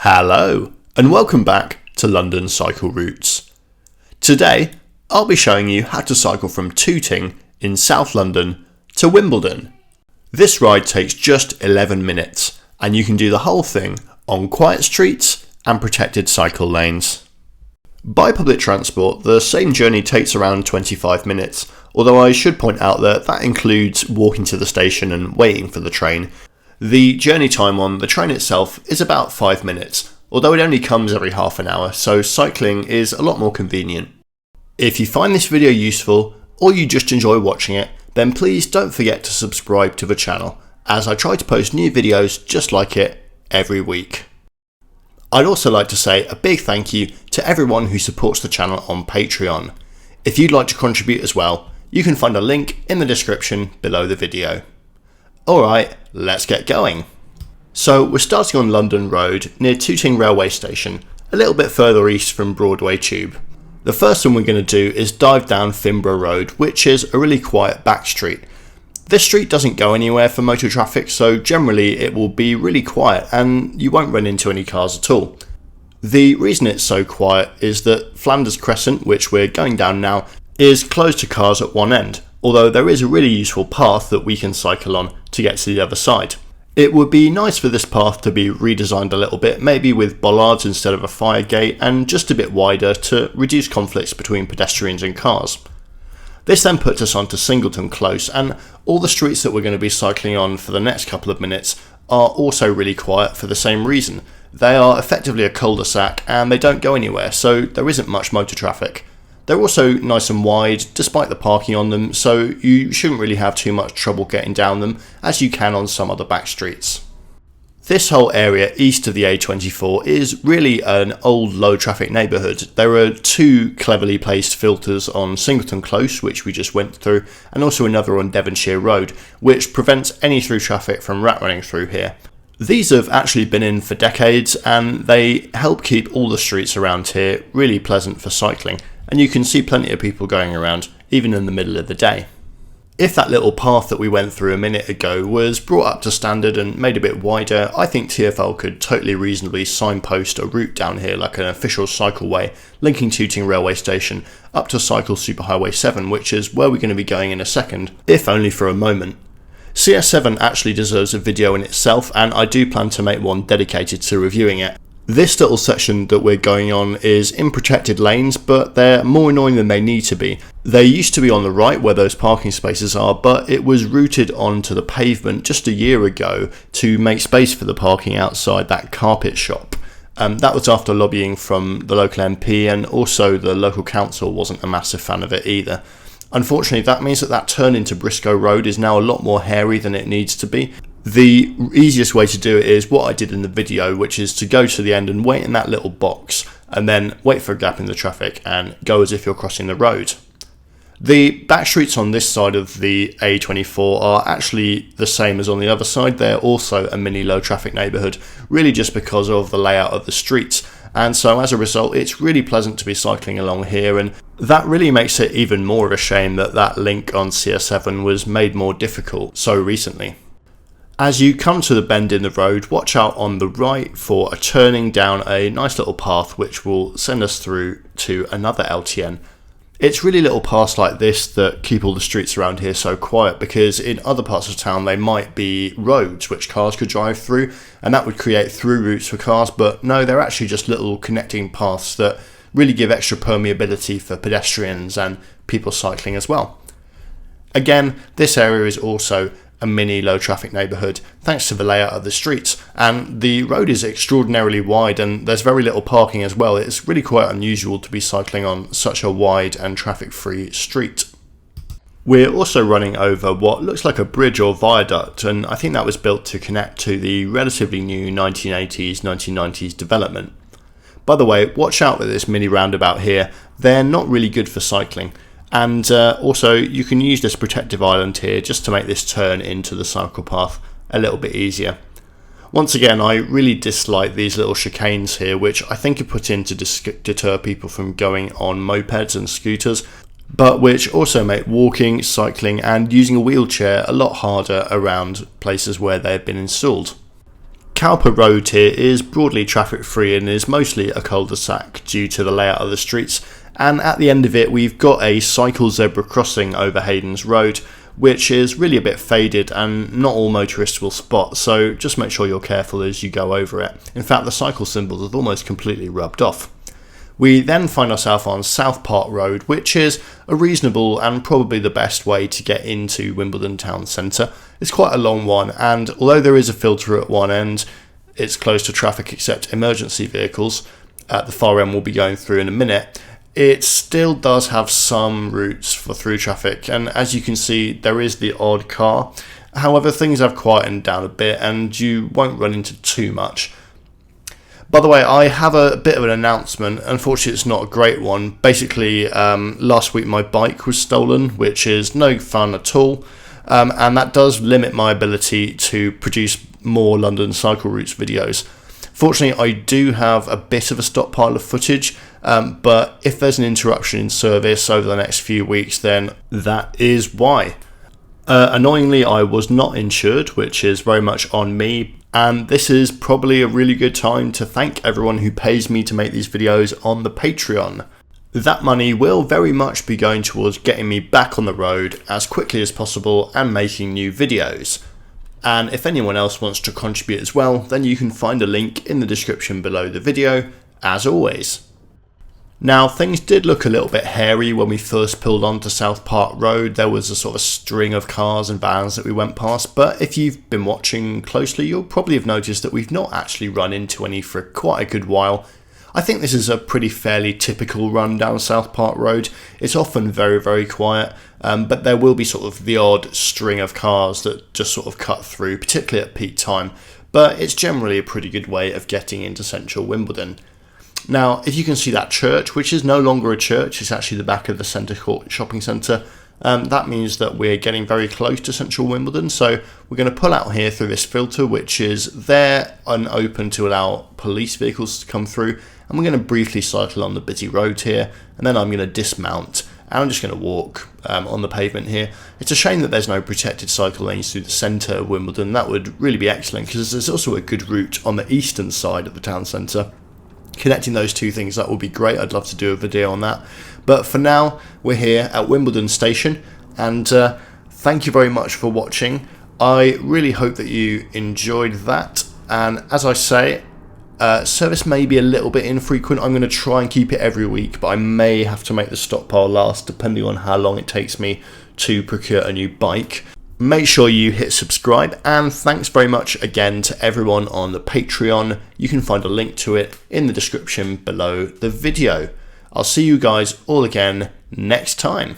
Hello and welcome back to London Cycle Routes. Today I'll be showing you how to cycle from Tooting in South London to Wimbledon. This ride takes just 11 minutes and you can do the whole thing on quiet streets and protected cycle lanes. By public transport, the same journey takes around 25 minutes, although I should point out that includes walking to the station and waiting for the train. The journey time on the train itself is about 5 minutes, although it only comes every half an hour, so cycling is a lot more convenient. If you find this video useful, or you just enjoy watching it, then please don't forget to subscribe to the channel, as I try to post new videos just like it every week. I'd also like to say a big thank you to everyone who supports the channel on Patreon. If you'd like to contribute as well, you can find a link in the description below the video. Alright, let's get going. So we're starting on London Road near Tooting railway station, a little bit further east from Broadway Tube. The first thing we're going to do is dive down Flanders Road, which is a really quiet back street. This street doesn't go anywhere for motor traffic, so generally it will be really quiet and you won't run into any cars at all. The reason it's so quiet is that Flanders Crescent, which we're going down now, is closed to cars at one end, although there is a really useful path that we can cycle on to get to the other side. It would be nice for this path to be redesigned a little bit, maybe with bollards instead of a fire gate and just a bit wider to reduce conflicts between pedestrians and cars. This then puts us onto Singleton Close, and all the streets that we're going to be cycling on for the next couple of minutes are also really quiet for the same reason. They are effectively a cul-de-sac and they don't go anywhere, so there isn't much motor traffic. They're also nice and wide despite the parking on them, so you shouldn't really have too much trouble getting down them as you can on some other back streets. This whole area east of the A24 is really an old low traffic neighbourhood. There are two cleverly placed filters on Singleton Close, which we just went through, and also another on Devonshire Road, which prevents any through traffic from rat running through here. These have actually been in for decades and they help keep all the streets around here really pleasant for cycling, and you can see plenty of people going around even in the middle of the day. If that little path that we went through a minute ago was brought up to standard and made a bit wider, I think TfL could totally reasonably signpost a route down here like an official cycleway linking Tooting railway station up to Cycle Superhighway 7, which is where we're going to be going in a second, if only for a moment. CS7 actually deserves a video in itself, and I do plan to make one dedicated to reviewing it. This little section that we're going on is in protected lanes, but they're more annoying than they need to be. They used to be on the right where those parking spaces are, but it was routed onto the pavement just a year ago to make space for the parking outside that carpet shop. That was after lobbying from the local MP, and also the local council wasn't a massive fan of it either. Unfortunately, that means that turn into Briscoe Road is now a lot more hairy than it needs to be. The easiest way to do it is what I did in the video, which is to go to the end and wait in that little box and then wait for a gap in the traffic and go as if you're crossing the road. The back streets on this side of the A24 are actually the same as on the other side. They're also a mini low traffic neighbourhood, really just because of the layout of the streets. And so as a result, it's really pleasant to be cycling along here, and that really makes it even more of a shame that link on CS7 was made more difficult so recently. As you come to the bend in the road, watch out on the right for a turning down a nice little path which will send us through to another LTN. It's really little paths like this that keep all the streets around here so quiet, because in other parts of town they might be roads which cars could drive through, and that would create through routes for cars, but no, they're actually just little connecting paths that really give extra permeability for pedestrians and people cycling as well. Again, this area is also a mini low traffic neighbourhood thanks to the layout of the streets, and the road is extraordinarily wide and there's very little parking as well. It's really quite unusual to be cycling on such a wide and traffic free street. We're also running over what looks like a bridge or viaduct, and I think that was built to connect to the relatively new 1980s 1990s development. By the way, watch out with this mini roundabout here, they're not really good for cycling. And also you can use this protective island here just to make this turn into the cycle path a little bit easier. Once again, I really dislike these little chicanes here, which I think are put in to deter people from going on mopeds and scooters, but which also make walking, cycling and using a wheelchair a lot harder around places where they've been installed. Cowper Road here is broadly traffic free and is mostly a cul-de-sac due to the layout of the streets, and at the end of it we've got a cycle zebra crossing over Haydons Road, which is really a bit faded and not all motorists will spot, so just make sure you're careful as you go over it. In fact, the cycle symbols have almost completely rubbed off. We then find ourselves on South Park Road, which is a reasonable and probably the best way to get into Wimbledon town centre. It's quite a long one, and although there is a filter at one end, it's closed to traffic except emergency vehicles. At the far end we'll be going through in a minute. It still does have some routes for through traffic, and as you can see there is the odd car. However, things have quietened down a bit and you won't run into too much. By the way, I have a bit of an announcement. Unfortunately, it's not a great one. Basically, last week my bike was stolen, which is no fun at all. And that does limit my ability to produce more London cycle routes videos. Fortunately, I do have a bit of a stockpile of footage, but if there's an interruption in service over the next few weeks, then that is why. Annoyingly, I was not insured, which is very much on me. And this is probably a really good time to thank everyone who pays me to make these videos on the Patreon. That money will very much be going towards getting me back on the road as quickly as possible and making new videos. And if anyone else wants to contribute as well, then you can find a link in the description below the video, as always. Now, things did look a little bit hairy when we first pulled onto South Park Road. There was a sort of string of cars and vans that we went past, but if you've been watching closely, you'll probably have noticed that we've not actually run into any for quite a good while. I think this is a pretty fairly typical run down South Park Road. It's often very, very quiet, but there will be sort of the odd string of cars that just sort of cut through, particularly at peak time, but it's generally a pretty good way of getting into central Wimbledon. Now, if you can see that church, which is no longer a church, it's actually the back of the Centre Court shopping centre, that means that we're getting very close to central Wimbledon, so we're going to pull out here through this filter, which is there and open to allow police vehicles to come through, and we're going to briefly cycle on the busy road here, and then I'm going to dismount, and I'm just going to walk on the pavement here. It's a shame that there's no protected cycle lanes through the centre of Wimbledon. That would really be excellent, because there's also a good route on the eastern side of the town centre. Connecting those two things, that would be great. I'd love to do a video on that. But for now, we're here at Wimbledon Station, and thank you very much for watching. I really hope that you enjoyed that, and as I say, service may be a little bit infrequent. I'm going to try and keep it every week, but I may have to make the stockpile last depending on how long it takes me to procure a new bike. Make sure you hit subscribe, and thanks very much again to everyone on the Patreon. You can find a link to it in the description below the video. I'll see you guys all again next time.